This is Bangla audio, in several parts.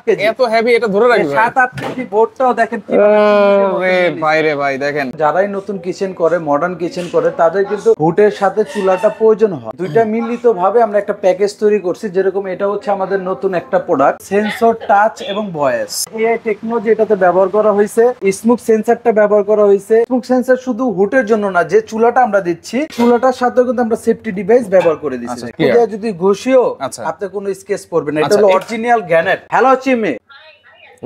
এত হেভি, এটা ধরে রাখবে 7-8 কেজি বোর্ডটাও দেখেন ভাই রে ভাই। দেখেন যারাই নতুন কিচেন করে, মডার্ন কিচেন করে, তাদের কিন্তু হুডের সাথে চুলাটা প্রয়োজন হয়। দুইটা মিলিত ভাবে আমরা একটা প্যাকেজ তৈরি করছি। যেরকম এটা হচ্ছে আমাদের নতুন একটা প্রোডাক্ট, সেন্সর, টাচ এবং ভয়েস। এআই টেকনোলজি এটাতে ব্যবহার করা হয়েছে, স্মোক সেন্সরটা ব্যবহার করা হয়েছে। স্মোক সেন্সর শুধু হুডের জন্য না, যে চুলাটা আমরা দিচ্ছি চুলাটার সাথে কিন্তু আমরা সেফটি ডিভাইস ব্যবহার করে দিচ্ছি। এটা যদি ঘষিও আপনি কোনো স্কেচ পড়বেন না। এটা হলো অরিজিনাল গ্রানাইট। হ্যালো চিমে,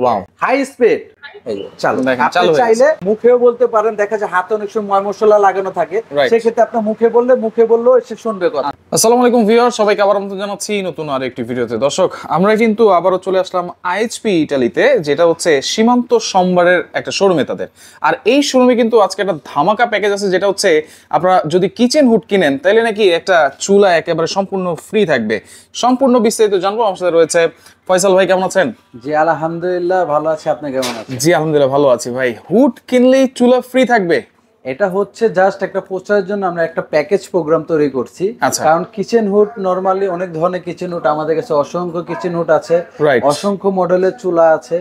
ওয়াও, হাই স্পিড। আপনি চাইলে মুখেও বলতে পারেন, দেখা যায় হাতে অনেক সময় ময় মশলা লাগানো থাকে, সেক্ষেত্রে আপনার মুখে বললেও সে শুনবে কথা। আসসালামু আলাইকুম ভিউয়ার, সবাইকে আবার আমন্ত্রণ জানাচ্ছি নতুন আর একটি ভিডিওতে। দর্শক, আমরা কিন্তু আবারও চলে আসলাম আইএইচপি ইটালিতে, যেটা হচ্ছে সীমান্ত সম্ভারের একটা শোরুমে তাদের। আর এই শোরুমে কিন্তু আজকে একটা ধামাকা প্যাকেজ আছে, যেটা হচ্ছে আপনারা যদি কিচেন হুড কিনেন তাহলে নাকি একটা চুলা একেবারে সম্পূর্ণ ফ্রি থাকবে। সম্পূর্ণ বিস্তারিত জানবো। আমার সাথে রয়েছে ফয়সাল ভাই। কেমন আছেন? জি আলহামদুলিল্লাহ ভালো আছি, আপনি কেমন আছেন? জি আলহামদুলিল্লাহ ভালো আছি ভাই। হুড কিনলেই চুলা ফ্রি থাকবে? এটা হচ্ছে জাস্ট একটা প্রচারের জন্য আমরা একটা প্যাকেজ প্রোগ্রাম তৈরি করছি। কারণ কিচেন হুড নরমালি অনেক ধরনের কিচেন হুড আমাদের কাছে, অসংখ্য কিচেন হুড আছে, অসংখ্য মডেলের চুলা আছে।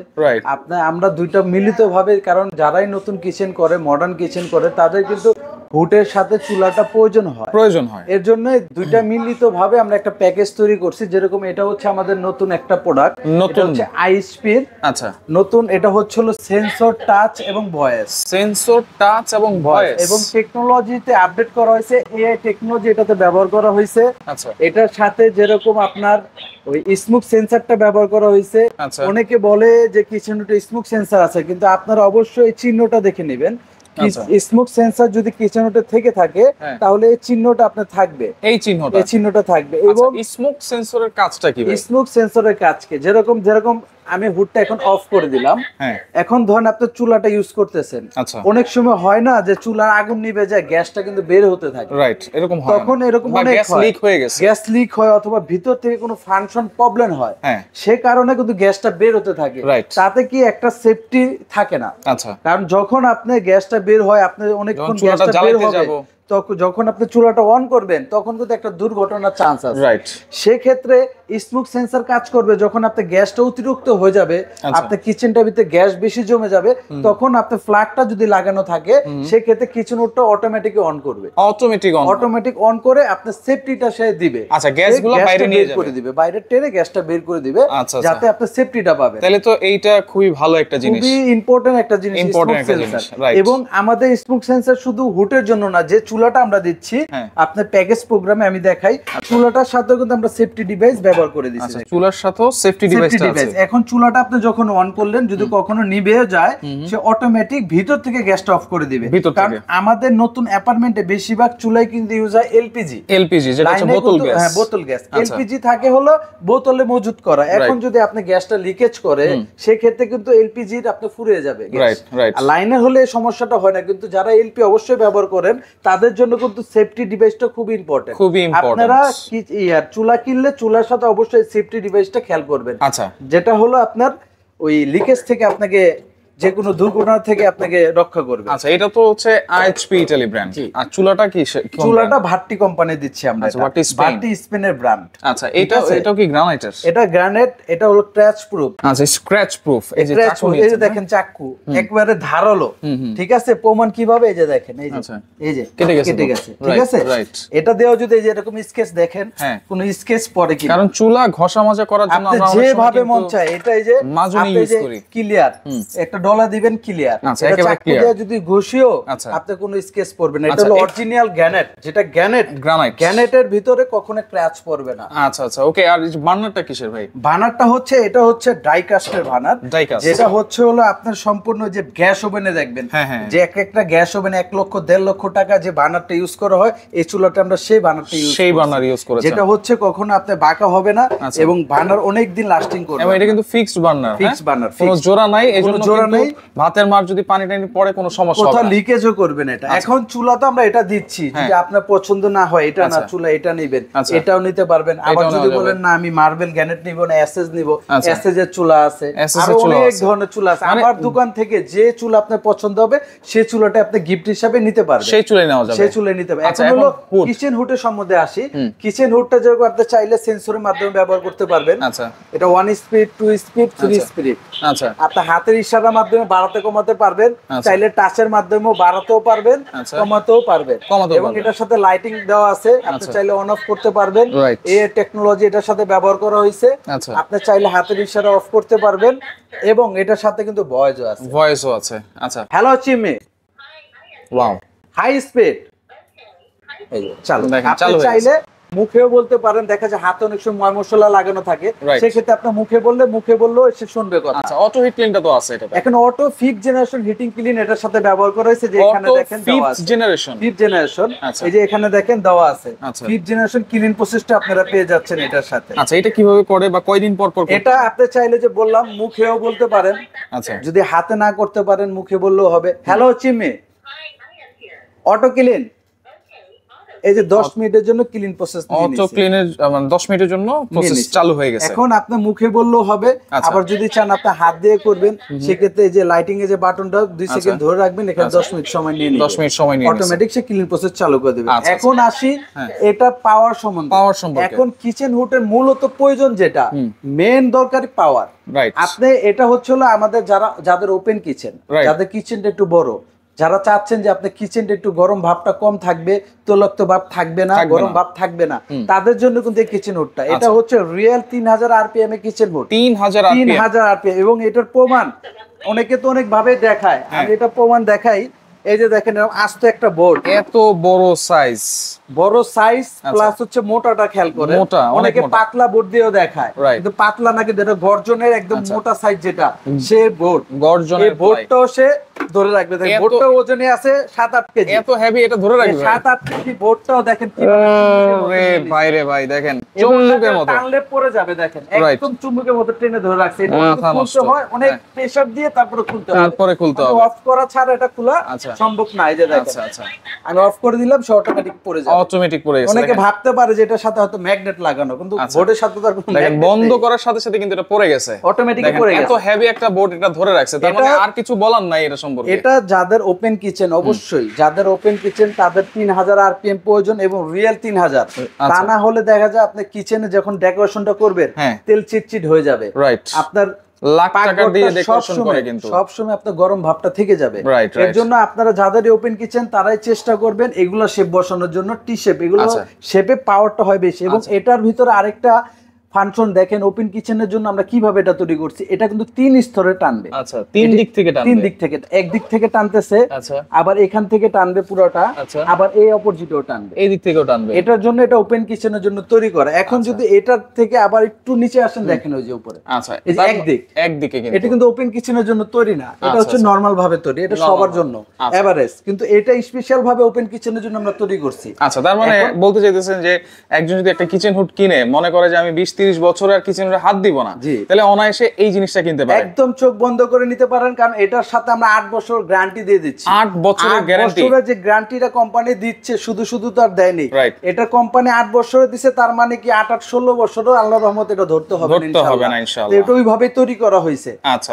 আমরা দুইটা মিলিত ভাবে, কারণ যারাই নতুন কিচেন করে, মডার্ন কিচেন করে, তাদের কিন্তু হুডের সাথে চুলাটা প্রয়োজন হয়। এর জন্য দুইটা মিলিত ভাবে আমরা একটা প্যাকেজ তৈরি করছি। যেরকম এটা হচ্ছে আমাদের নতুন একটা প্রোডাক্ট, এটা হচ্ছে আইএইচপির নতুন। এটা হচ্ছে সেন্সর, টাচ এবং ভয়েস। সেন্সর, টাচ এবং ভয়েস এবং টেকনোলজিতে আপডেট করা হয়েছে, এআই টেকনোলজি এটাতে ব্যবহার করা হয়েছে। এটার সাথে যেরকম আপনার ওই স্মোক সেন্সরটা ব্যবহার করা হয়েছে। অনেকে বলে যে কিচেন হুডে স্মোক সেন্সর আছে, কিন্তু আপনারা অবশ্যই চিহ্নটা দেখে নেবেন। স্মোক সেন্সর যদি কিচেন হুডে থেকে থাকে তাহলে এই চিহ্নটা আপনার থাকবে, এই চিহ্নটা থাকবে। এবং স্মোক সেন্সরের কাজটা কি? স্মোক সেন্সরের কাজকে যেরকম আমি হুডটা এখন অফ করে দিলাম, এখন ধরেন আপনি চুলাটা ইউজ করতেছেন, অনেক সময় হয় না যে চুলার আগুন নিভে যায়, গ্যাসটা কিন্তু বের হতে থাকে, তখন এরকম গ্যাস লিক হয় অথবা ভিতর থেকে কোনো ফাংশন প্রবলেম হয়, সে কারণে কিন্তু গ্যাসটা বের হতে থাকে। তাতে কি একটা সেফটি থাকে না। কারণ যখন আপনি গ্যাসটা বের হয়, আপনি অনেকক্ষণ গ্যাসটা বের হবে, যখন আপনি চুলাটা অন করবেন তখন কিন্তু একটা দুর্ঘটনার চান্স আছে। সেক্ষেত্রে স্মোক সেন্সর কাজ করবে যখন আপনার গ্যাসটা অতিরিক্ত হয়ে যাবে, আপনার কিচেনটার ভিতরে গ্যাস বেশি জমে যাবে, তখন আপনার ফ্ল্যাগটা যদি লাগানো থাকে সেক্ষেত্রে কিচেন হুডটা অটোমেটিক অন করবে, অটোমেটিক অন করে আপনার সেফটিটা সে দিবে। গ্যাসগুলো বাইরে নিয়ে করে দিবে, বাইরে টেনে গ্যাসটা বের করে দিবে, যাতে আপনার সেফটিটা পাবে। তাহলে তো এইটা খুবই ভালো একটা জিনিস, খুবই ইম্পর্টেন্ট একটা জিনিস এবং আমাদের স্মোক সেন্সর শুধু হুডের জন্য না, যে চুলাটা আমরা দিচ্ছি আপনার প্যাকেজ প্রোগ্রামে আমি দেখাই, চুলাটার সাথে কিন্তু আমরা সেফটি ডিভাইস ব্যবহার করে দিচ্ছি। চুলার সাথে সেফটি ডিভাইস আছে। এখন চুলাটা আপনি যখন অন করলেন, যদি কখনো নিভেও যায়, সে অটোমেটিক ভিতর থেকে গ্যাসটা অফ করে দিবে। কারণ আমাদের নতুন অ্যাপার্টমেন্টে বেশিরভাগ চুলাই কিন্তু ইউজ হয় এলপিজি, যেটা হচ্ছে বোতল গ্যাস। বোতল গ্যাস এলপিজি থাকে হলো বোতলে মজুত করা। এখন যদি আপনি গ্যাসটা লিকেজ করে, সেই ক্ষেত্রে কিন্তু এলপিজির আপনি ফুরিয়ে যাবে গ্যাস। লাইনে হলে এই সমস্যাটা হয় না, কিন্তু যারা এলপি অবশ্যই ব্যবহার করেন তাদের জন্য কিন্তু সেফটি ডিভাইসটা খুব ইম্পর্টেন্ট। আপনারা চুলা কিনলে চুলার সাথে অবশ্যই সেফটি ডিভাইসটা খেয়াল করবেন, যেটা হলো আপনার ওই লিকেজ থেকে আপনাকে যে কোনো দুর্ঘটনা থেকে আপনাকে রক্ষা করবে। এটা তো হচ্ছে আইএইচপি ইতালি ব্র্যান্ড। আর চুলাটা কি? চুলাটা ভাট্টি কোম্পানি দিচ্ছি আমরা, ভাট্টি স্পেনের ব্র্যান্ড। এটাও কি গ্রানাইটের? এটা গ্রানাইট, এটা হলো স্ক্র্যাচ প্রুফ। Scratch proof. এই যে দেখেন চাকু একবারে ধারালো, ঠিক আছে? প্রমাণ কিভাবে? এই যে দেখেন, এই যে কেটে গেছে, ঠিক আছে? এটা দেও যদি এই যে এরকম স্কেচ দেখেন, কোন স্কেচ পড়ে কি? কারণ চুলা ঘষা মাজা করার জন্য আমরা যেভাবে মন চায়, এটা এই যে মাজুনি ইউজ করি, ক্লিয়ার একটা ডলা দিবেন, ক্লিয়ার। এটা চাকু দিয়ে যদি ঘষিও আপনি কোনো স্কেচ পড়বে না। এটা হলো অরিজিনাল গ্রানাইট, যেটা গ্রানাইটের ভিতরে কখনো ক্র্যাচ পড়বে না। ওকে। আর বার্নারটা কিসের ভাই? বার্নারটা হচ্ছে, এটা হচ্ছে ডাই কাস্টের বার্নার, যেটা হচ্ছে হলো আপনার সম্পূর্ণ যে গ্যাস ওভেনে দেখবেন যে একটা গ্যাস ওভেনে 1 লক্ষ 1.5 লক্ষ টাকা যে বার্নারটা ইউজ করা হয়, এই চুলাটা আমরা সেই বার্নারটা ইউজ করি, যেটা হচ্ছে কখনো আপনি বাঁকা হবে না এবং বার্নার অনেক দিন লাস্টিং করবে। এটা কিন্তু ফিক্সড বার্নার, ফিক্সড বার্নার, কোনো জোড়া নাই, এজন্য ভাতের মার যদি পানি টানি পড়ে কোনো সমস্যা হবে না, কোথাও লিকেজও করবে না এটা। এখন চুলা তো আমরা এটা দিচ্ছি, যদি আপনার পছন্দ না হয় এটা না চুলা এটা নেবেন, এটাও নিতে পারবেন। আবার যদি বলেন না আমি মার্বেল গ্রানাইট নিব না এসএস নিব, এসএস এর চুলা আছে, আর অনেক ধরনের চুলা আছে। আমার দোকান থেকে যে চুলা আপনার পছন্দ হবে সেই চুলাটা আপনি গিফট হিসেবে নিতে পারবেন, সেই চুলাই নেওয়া যাবে, সেই চুলাই নিতে হবে। এখন হলো কিচেন হুডের সম্বন্ধে আসি। কিচেন হুডটা যেরকম আপনি চাইলে সেন্সরের মাধ্যমে ব্যবহার করতে পারবেন। এটা 1 স্পিড, 2 স্পিড, 3 স্পিড। আপনি হাতের ইশারার মাধ্যমে বাড়াতে কমাতে পারবেন, চাইলে টাচের মাধ্যমেও বাড়াতেও পারবেন, কমাতেও পারবেন। এবং এটার সাথে লাইটিং দেওয়া আছে, আপনি চাইলে অন অফ করতে পারবেন। এই টেকনোলজি এটার সাথে ব্যবহার করা হয়েছে। আপনি চাইলে হাতের ইশারা অফ করতে পারবেন এবং এটার সাথে কিন্তু ভয়েসও আছে। আচ্ছা, হ্যালো চিমি, ওয়াও, হাই স্পিড, এই চালু। আপনি চাইলে মুখেও বলতে পারেন, দেখা যায় হাতে অনেক সময় ময় মশলা লাগানো থাকে, সেক্ষেত্রে আপনি মুখে বললেও সে শুনবে কথা। আচ্ছা, অটো হিট ক্লিনটা তো আছে, এটা এখন auto 5th generation heating clean এটার সাথে ব্যবহার করা হয়েছে। যে এখানে দেখেন দেওয়া আছে 5th জেনারেশন, এই যে এখানে দেখেন দেওয়া আছে 5th জেনারেশন ক্লিন প্রসেসটা আপনারা পেয়ে যাচ্ছেন এটার সাথে। আচ্ছা, এটা কিভাবে করে বা কয়দিন পর পর? এটা আপনি চাইলে যে বললাম মুখেও বলতে পারেন, আচ্ছা যদি হাতে না করতে পারেন মুখে বললেও হবে। হ্যালো চিমি, অটো ক্লিন, এই যে 10 মিনিটের জন্য ক্লিন প্রসেস নিয়ে নিয়েছি। অটো ক্লিনের মানে 10 মিনিটের জন্য প্রসেস চালু হয়ে গেছে। এখন আপনি মুখে বললেও হবে, আবার যদি চান আপনি হাত দিয়ে করবেন, সেক্ষেত্রে এই যে লাইটিং এর যে বাটনটা 2 সেকেন্ড ধরে রাখবেন, এখানে 10 মিনিট সময় নিয়ে নেবে, 10 মিনিট সময় নিয়ে অটোমেটিক সে ক্লিন প্রসেস চালু করে দেবে। এখন আসি এটা পাওয়ার সম্বন্ধে। এখন কিচেন হুডের মূলত প্রয়োজন যেটা মেইন দরকারি পাওয়ার। আপনি এটা হচ্ছে হলো আমাদের যাদের ওপেন কিচেন, যাদের কিচেনটা একটু বড়, যারা চাচ্ছেন যে আপনার কিচেনটা একটু গরম ভাবটা কম থাকবে, তৈলাক্ত ভাব থাকবে না, গরম ভাব থাকবে না, তাদের জন্য কিন্তু এই কিচেন হুডটা। এটা হচ্ছে রিয়েল 3000 আরপিএম এর কিচেন হুড, 3000 আরপিএম। এবং এটার প্রমাণ অনেকে তো অনেক ভাবে দেখায়, আমি এটা প্রমাণ দেখাই। এই যে দেখেন আস্ত একটা বোর্ড, এত বড় সাইজ প্লাস হচ্ছে মোটাটা খেয়াল করে, অনেকে পাতলা বোর্ড দিয়েও দেখায়, কিন্তু পাতলা নাকি যেটা গর্জনের একদম মোটা সাইজ যেটা, সে বোর্ড গর্জনের বোর্ডটাও সে ধরে রাখবে। দেখেন বোর্ডটা ওজনে আছে 7-8 কেজি, এত হেভি, এটা ধরে রাখবে 7-8 কেজি বোর্ডটাও দেখেন কিভাবে। রে ভাই রে ভাই, দেখেন চুম্বকের মতো টানলে পড়ে যাবে, দেখেন একদম চুম্বকের মতো টেনে ধরে রাখছে। এটা খুলতে হয় অনেক প্রেসার দিয়ে, তারপরে খুলতে হবে, তারপরে খুলতে হবে। অফ করা ছাড়া এটা খোলা সম্ভব না। এই যে দেখেন, আমি অফ করে দিলাম, সে অটোমেটিক পড়ে যাবে, অটোমেটিক পড়ে গেছে। অনেকে ভাবতে পারে যে এটার সাথে হয়তো ম্যাগনেট লাগানো, কিন্তু বোর্ডের সাথে তার কোনো দেখেন বন্ধ করার সাথে সাথে কিন্তু এটা পড়ে গেছে, অটোমেটিক পড়ে গেছে। এত হেভি একটা বোর্ড এটা ধরে রাখছে, তার মানে আর কিছু বলার নাই এটা সম্পর্কে। এটা যাদের ওপেন কিচেন, অবশ্যই যাদের ওপেন কিচেন তাদের 3000 আরপিএম প্রয়োজন, এবং রিয়েল 3000। তা না হলে দেখা যায় আপনি কিচেনে যখন ডেকোরেশনটা করবেন তেল চিটচিট হয়ে যাবে, আপনার লাখ টাকা দিয়ে ডেকোরেশন করে কিন্তু সব সময় আপনার গরম ভাবটা থেকে যাবে। এর জন্য আপনারা যাদের ওপেন কিচেন তারাই চেষ্টা করবেন এগুলো শেপ বসানোর জন্য, টি শেপ, এগুলো শেপে পাওয়ারটা হয় বেশি। এবং এটার ভিতরে আরেকটা ফাংশন দেখেন, ওপেন কিচেনের জন্য আমরা কিভাবে এটা তৈরি করছি। এটা কিন্তু 3 স্তরে টানবে। আচ্ছা, 3 দিক থেকে টানবে, 3 দিক থেকে, একদিক থেকে টানতেছে, আবার এখান থেকে টানবে পুরোটা, আবার এই অপোজিটেও টানবে, এই দিক থেকেও টানবে। এটার জন্য এটা ওপেন কিচেনের জন্য তৈরি করা। এখন যদি এটার থেকে আবার একটু নিচে আসেন, দেখেন ওই যে উপরে, আচ্ছা এই যে একদিকে, এটা কিন্তু ওপেন কিচেনের জন্য তৈরি না, এটা হচ্ছে নরমাল ভাবে তৈরি, এটা সবার জন্য এভারেজ, কিন্তু এটা স্পেশাল ভাবে ওপেন কিচেনের জন্য আমরা তৈরি করছি। আচ্ছা, তার মানে বলতে চাইতেছেন যে একজন যদি একটা কিচেন হুড কিনে মনে করে যে আমি 20-30 বছর আর কিচেনে হাত দিব না, তাহলে অনায়াসে এই জিনিসটা কিনতে পারে, একদম চোখ বন্ধ করে নিতে পারেন। কারণ এটার সাথে আমরা 8 বছর গ্যারান্টি দিয়ে দিচ্ছি। 8 বছরের গ্যারান্টি, বছরের যে গ্যারান্টিটা কোম্পানি দিচ্ছে শুধু তো আর দেয়নি, এটা কোম্পানি 8 বছরে দিছে, তার মানে কি 8-16 বছরও আল্লাহর রহমতে এটা ধরতে হবে না ইনশাআল্লাহ। এটা ওইভাবে তৈরি করা হয়েছে।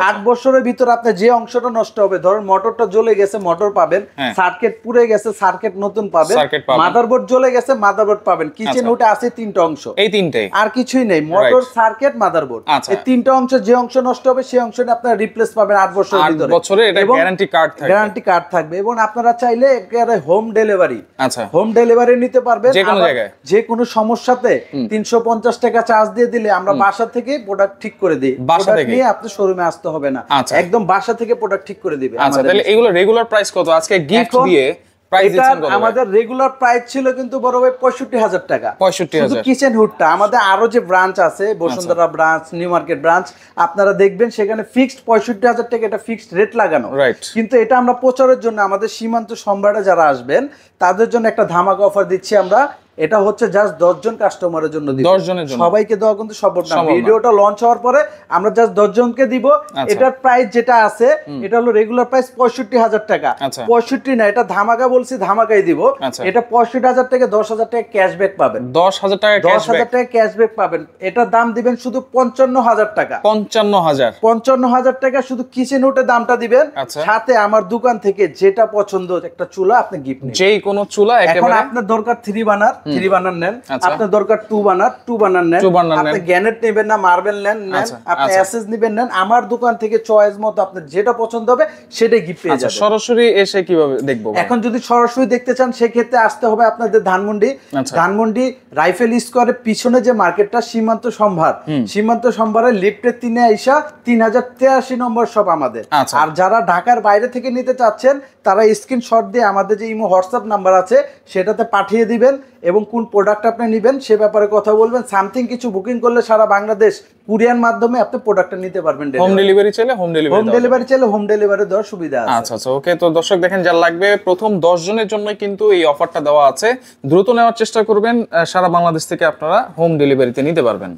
8 বছরের ভিতর আপনি যে অংশটা নষ্ট হবে, ধরুন মোটরটা জ্বলে গেছে, মোটর পাবেন, সার্কিট পুড়ে গেছে, সার্কিট নতুন পাবেন, মাদারবোর্ড জ্বলে গেছে, মাদারবোর্ড পাবেন। কিচেন হুডে আছে 3টা অংশ, এই 3টাই, আর কিছুই নেই, মোটর, সার্কিট, মাদারবোর্ড, এই 3টা অংশ। যে অংশ নষ্ট হবে সেই অংশটা আপনারা রিপ্লেস পাবেন 8 বছরের ভিতরে। 8 বছরে এটা গ্যারান্টি কার্ড থাকবে। এবং আপনারা চাইলে একেবারে হোম ডেলিভারি, হোম ডেলিভারি নিতে পারবেন যে কোনো জায়গায়, যে কোনো সমস্যাতে 350 টাকা চার্জ দিয়ে দিলে আমরা বাসা থেকে প্রোডাক্ট ঠিক করে দিই। প্রোডাক্ট নিয়ে আপনি শোরুমে আসতে হবে না, একদম বাসা থেকে প্রোডাক্ট ঠিক করে দিবে। আচ্ছা, তাহলে এগুলো রেগুলার প্রাইস কত? আজকে গিফট দিয়ে আমাদের রেগুলার প্রাইস ছিল কিন্তু বড় ভাই 65,000 টাকা। 65,000 কিচেন হুডটা আমাদের আরো যে ব্রাঞ্চ আছে, Bashundhara branch, new market branch, আপনারা দেখবেন সেখানে ফিক্সড 65,000 টাকা, এটা ফিক্সড রেট লাগানো। কিন্তু এটা আমরা প্রচারের জন্য আমাদের সীমান্ত সম্রাটে যারা আসবেন তাদের জন্য একটা ধামাকা অফার দিচ্ছি আমরা। এটা হচ্ছে জাস্ট 10 জন কাস্টমারের জন্য দিব। 10 জনের জন্য, সবাইকে দেওয়া কিন্তু সম্ভব না। ভিডিওটা লঞ্চ হওয়ার পরে আমরা জাস্ট 10 জনকে দিব। এটার প্রাইস যেটা আছে এটা হলো রেগুলার প্রাইস 65,000 টাকা। 65 না, এটা ধামাকা বলছি, ধামাকাই দিব। এটা 65,000 টাকা, 10,000 টাকা ক্যাশব্যাক পাবেন। 10,000 টাকা ক্যাশব্যাক পাবেন। এটার দাম দিবেন শুধু 55,000 টাকা। 55,000 টাকা শুধু কিচেন হুডের দামটা দিবেন। সাথে আমার দোকান থেকে যেটা পছন্দ একটা চুলা আপনি গিফট নেবেন। যেই কোনো চুলা এখন আপনার দরকার 3 বার্নার, 3 বার্নার নেন। আপনার দরকার 2 বার্নার, 2 বার্নার নেন। আপনি গ্যানেট নেবেন না মার্বেল নেন, আপনি এসএস নেবেন নেন। আমার দোকান থেকে চয়েস মতো আপনার যেটা পছন্দ হবে সেটাই গিফট পেয়ে যাবেন। সরাসরি এসে কিভাবে দেখবো? এখন যদি সরাসরি দেখতে চান সেক্ষেত্রে আসতে হবে আপনাদের ধানমন্ডি রাইফেল স্কোয়ারের পিছনে যে মার্কেটটা সীমান্ত সম্ভারের লিফটের 3 আইসা 3083 নম্বর শপ আমাদের। আর যারা ঢাকার বাইরে থেকে নিতে চাচ্ছেন তারা স্ক্রিনশট দিয়ে আমাদের যে ইমো হোয়াটসঅ্যাপ নাম্বার আছে সেটাতে পাঠিয়ে দিবেন এবং কোন প্রোডাক্ট আপনি নেবেন সে ব্যাপারে কথা বলবেন। সামথিং কিছু বুকিং করলে সারা বাংলাদেশ কুরিয়ার মাধ্যমে আপনি প্রোডাক্টটা নিতে পারবেন। হোম ডেলিভারি চাইলে হোম ডেলিভারি দেওয়ার সুবিধা আছে। আচ্ছা ওকে। তো দর্শক দেখেন, যা লাগবে প্রথম 10 জনের জন্য কিন্তু এই অফারটা দেওয়া আছে। দ্রুত নেওয়ার চেষ্টা করবেন, সারা বাংলাদেশ থেকে আপনারা হোম ডেলিভারিতে নিতে পারবেন।